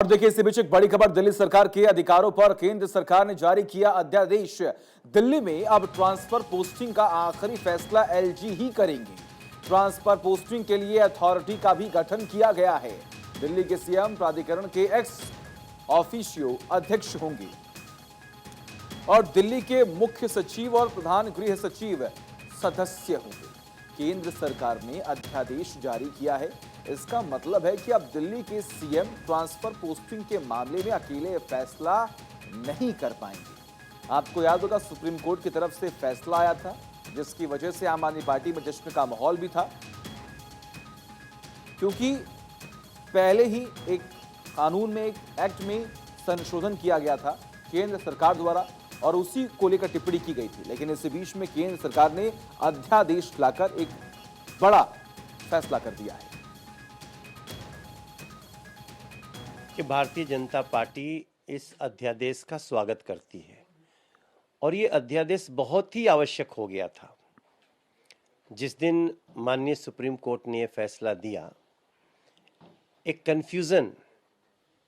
और देखिए इसी बीच एक बड़ी खबर, दिल्ली सरकार के अधिकारों पर केंद्र सरकार ने जारी किया अध्यादेश। दिल्ली में अब ट्रांसफर पोस्टिंग का आखिरी फैसला एलजी ही करेंगे। ट्रांसफर पोस्टिंग के लिए अथॉरिटी का भी गठन किया गया है। दिल्ली के सीएम प्राधिकरण के एक्स ऑफिशियो अध्यक्ष होंगे और दिल्ली के मुख्य सचिव और प्रधान गृह सचिव सदस्य होंगे। केंद्र सरकार ने अध्यादेश जारी किया है। इसका मतलब है कि अब दिल्ली के सीएम ट्रांसफर पोस्टिंग के मामले में अकेले फैसला नहीं कर पाएंगे। आपको याद होगा सुप्रीम कोर्ट की तरफ से फैसला आया था, जिसकी वजह से आम आदमी पार्टी में जश्न का माहौल भी था, क्योंकि पहले ही एक कानून में, एक एक्ट में संशोधन किया गया था केंद्र सरकार द्वारा और उसी को लेकर टिप्पणी की गई थी। लेकिन इसी बीच में केंद्र सरकार ने अध्यादेश लाकर एक बड़ा फैसला कर दिया है कि भारतीय जनता पार्टी इस अध्यादेश का स्वागत करती है और ये अध्यादेश बहुत ही आवश्यक हो गया था। जिस दिन माननीय सुप्रीम कोर्ट ने ये फैसला दिया, एक कंफ्यूजन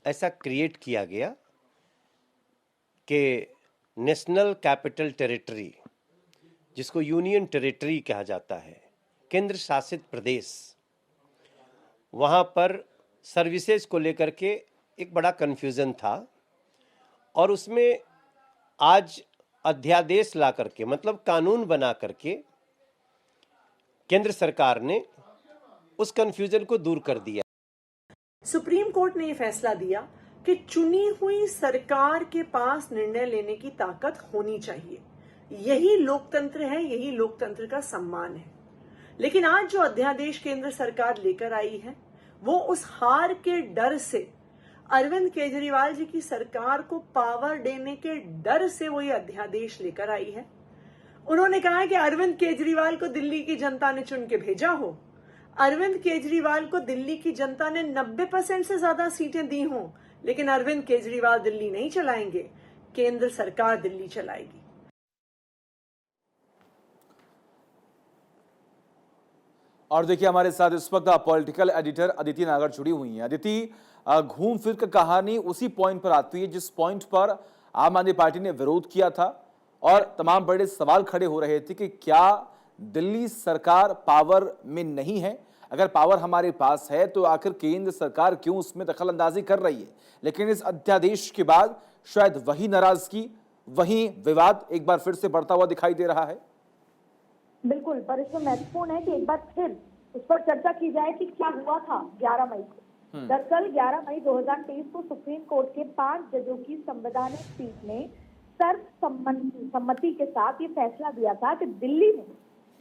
ऐसा क्रिएट किया गया कि नेशनल कैपिटल टेरिटरी, जिसको यूनियन टेरिटरी कहा जाता है, केंद्र शासित प्रदेश, वहाँ पर सर्विसेज को लेकर के एक बड़ा कन्फ्यूज़न था और उसमें आज अध्यादेश ला करके, मतलब कानून बना करके, केंद्र सरकार ने उस कन्फ्यूज़न को दूर कर दिया। सुप्रीम कोर्ट ने यह फैसला दिया कि चुनी हुई सरकार के पास निर्णय लेने की ताकत होनी चाहिए। यही लोकतंत्र है, यही लोकतंत्र का सम्मान है। लेकिन आज जो अध्यादेश केंद्र सरकार लेकर आई है, वो उस हार के डर से, अरविंद केजरीवाल जी की सरकार को पावर देने के डर से वो ये अध्यादेश लेकर आई है। उन्होंने कहा है कि अरविंद केजरीवाल को दिल्ली की जनता ने चुन के भेजा हो, अरविंद केजरीवाल को दिल्ली की जनता ने 90% से ज्यादा सीटें दी हों, लेकिन अरविंद केजरीवाल दिल्ली नहीं चलाएंगे, केंद्र सरकार दिल्ली चलाएगी। और देखिए हमारे साथ इस वक्त पॉलिटिकल एडिटर अदिति नागर जुड़ी हुई हैं। अदिति, घूम फिर कर कहानी उसी पॉइंट पर आती है जिस पॉइंट पर आम आदमी पार्टी ने विरोध किया था और तमाम बड़े सवाल खड़े हो रहे थे कि क्या दिल्ली सरकार पावर में नहीं है? अगर पावर हमारे पास है तो आखिर केंद्र सरकार क्यों उसमें दखल अंदाजी कर रही है? लेकिन इस अध्यादेश के बाद शायद वही नाराजगी, वही विवाद एक बार फिर से बढ़ता हुआ दिखाई दे रहा है। बिल्कुल, पर इसमें महत्वपूर्ण है कि एक बार फिर उस पर चर्चा की जाए कि क्या हुआ था 11 मई को। दरअसल 11 मई 2023 को सुप्रीम कोर्ट के 5 जजों की संवैधानिक पीठ ने सर्वसम्मति के साथ ये फैसला दिया था कि दिल्ली में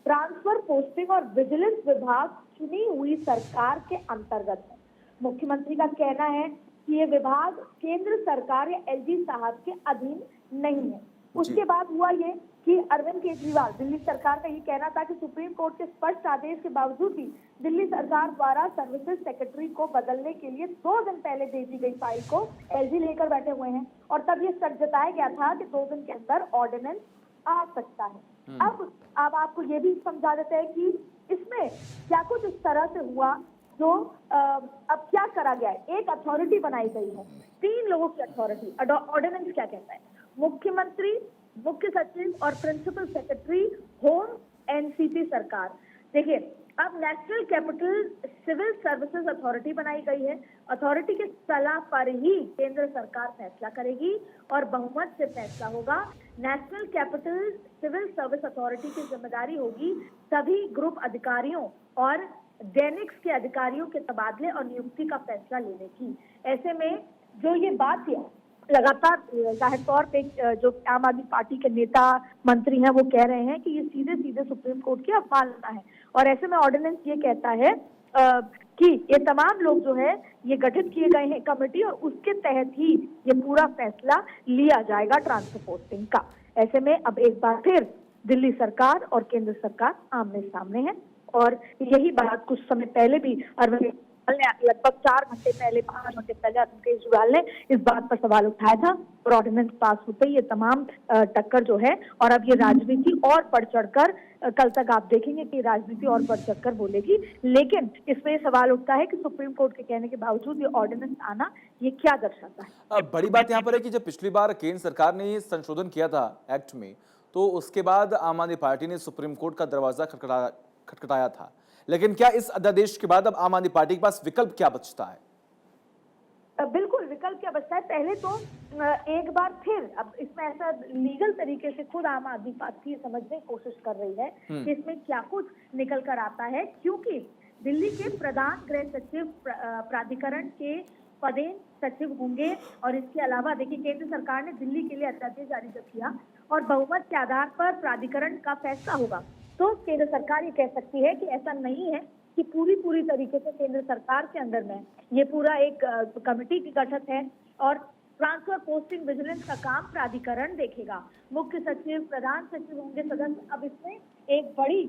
ट्रांसफर पोस्टिंग और विजिलेंस विभाग चुनी हुई सरकार के अंतर्गत है। मुख्यमंत्री का कहना है कि ये विभाग केंद्र सरकार या एलजी साहब के अधीन नहीं है। उसके बाद हुआ ये कि अरविंद केजरीवाल, दिल्ली सरकार का ये कहना था कि सुप्रीम कोर्ट के स्पष्ट आदेश के बावजूद भी दिल्ली सरकार द्वारा सर्विसेज सेक्रेटरी को बदलने के लिए 2 दिन पहले भेजी गई फाइल को एलजी लेकर बैठे हुए हैं और तब ये शक जताया गया था कि 2 दिन के अंदर ऑर्डिनेंस आ सकता है। अब आपको ये भी समझा देते हैं कि इसमें क्या कुछ इस तरह से हुआ जो अब क्या करा गया है। एक अथॉरिटी बनाई गई है, 3 लोगों की अथॉरिटी। ऑर्डिनेंस क्या कहता है? मुख्यमंत्री, मुख्य सचिव और प्रिंसिपल सेक्रेटरी होम एनसीपी सरकार। देखिए, अब national capital civil services authority बनाई गई है। अथॉरिटी के सलाह पर ही केंद्र सरकार फैसला करेगी और बहुमत से फैसला होगा। National capital civil service authority की जिम्मेदारी होगी सभी ग्रुप अधिकारियों और डेनिक्स के अधिकारियों के तबादले और नियुक्ति का फैसला लेने की। ऐसे में जो ये बात है, लगातार जाहिर तौर पे जो आम आदमी पार्टी के नेता मंत्री हैं वो कह रहे हैं कि ये सीधे सीधे सुप्रीम कोर्ट की अवमानना है और ऐसे में ऑर्डिनेंस ये कहता है कि ये तमाम लोग जो है ये गठित किए गए हैं कमेटी और उसके तहत ही ये पूरा फैसला लिया जाएगा ट्रांसफर पोस्टिंग का। ऐसे में अब एक बार फिर दिल्ली सरकार और केंद्र सरकार आमने सामने है और यही बात कुछ समय पहले भी अरविंद ने लगभग 4 घंटे पहले, 5 घंटे पहले अरुण केजरीवाल ने इस बात पर सवाल उठाया था और ऑर्डिनेंस पास होते ही ये तमाम टक्कर जो है, और अब ये राजनीति और बढ़ चढ़कर, कल तक आप देखेंगे कि राजनीति और बढ़ चढ़कर बोलेगी। लेकिन इसमें सवाल उठता है कि सुप्रीम कोर्ट के कहने के बावजूद ये ऑर्डिनेंस आना ये क्या दर्शाता है। अब बड़ी बात यहाँ पर है कि जब पिछली बार केंद्र सरकार ने ये संशोधन किया था एक्ट में, तो उसके बाद आम आदमी पार्टी ने सुप्रीम कोर्ट का दरवाजा खटखटाया था। लेकिन क्या इस अध्यादेश के बाद अब आम आदमी पार्टी के पास विकल्प क्या बचता है? बिल्कुल विकल्प क्या बचता है। पहले तो एक बार फिर अब इसमें ऐसा लीगल तरीके से खुद आम आदमी पार्टी समझने की कोशिश कर रही है कि इसमें क्या कुछ निकल कर आता है, क्योंकि दिल्ली के प्रधान गृह सचिव प्राधिकरण के पदेन सचिव होंगे। और इसके अलावा देखिए, केंद्र सरकार ने दिल्ली के लिए अध्यादेश जारी जब किया और बहुमत के आधार पर प्राधिकरण का फैसला होगा, तो केंद्र सरकार ये कह सकती है कि ऐसा नहीं है कि पूरी तरीके से केंद्र सरकार के अंडर में ये पूरा एक कमेटी की गठित है और ट्रांसफर पोस्टिंग विजिलेंस का काम प्राधिकरण देखेगा। मुख्य सचिव, प्रधान सचिव होंगे सदस्य। अब इसमें एक बड़ी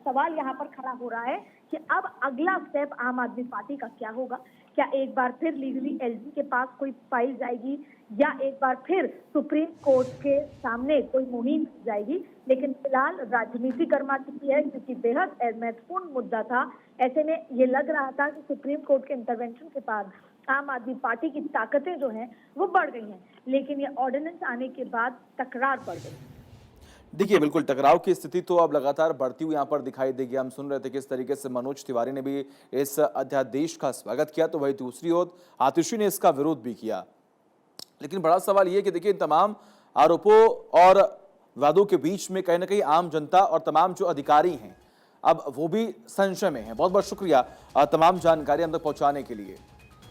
सवाल यहाँ पर खड़ा हो रहा है कि अब अगला स्टेप आम आदमी पार्टी का क्या होगा। क्या एक बार फिर लीगली एलजी के पास कोई फाइल जाएगी या एक बार फिर सुप्रीम कोर्ट के सामने कोई मुहिम जाएगी। लेकिन फिलहाल राजनीति गर्मा चुकी है, क्योंकि बेहद महत्वपूर्ण मुद्दा था। ऐसे में ये लग रहा था कि सुप्रीम कोर्ट के इंटरवेंशन के बाद आम आदमी पार्टी की ताकतें जो हैं वो बढ़ गई हैं, लेकिन ये ऑर्डिनेंस आने के बाद तकरार बढ़ गई। देखिए, बिल्कुल टकराव की स्थिति तो अब लगातार बढ़ती हुई यहाँ पर दिखाई देगी। हम सुन रहे थे किस तरीके से मनोज तिवारी ने भी इस अध्यादेश का स्वागत किया, तो वही दूसरी ओर आतिशी ने इसका विरोध भी किया। लेकिन बड़ा सवाल ये कि देखिए, इन तमाम आरोपों और वादों के बीच में कहीं ना कहीं आम जनता और तमाम जो अधिकारी हैं, अब वो भी संशय में हैं। बहुत बहुत शुक्रिया तमाम जानकारी हम तक पहुंचाने के लिए।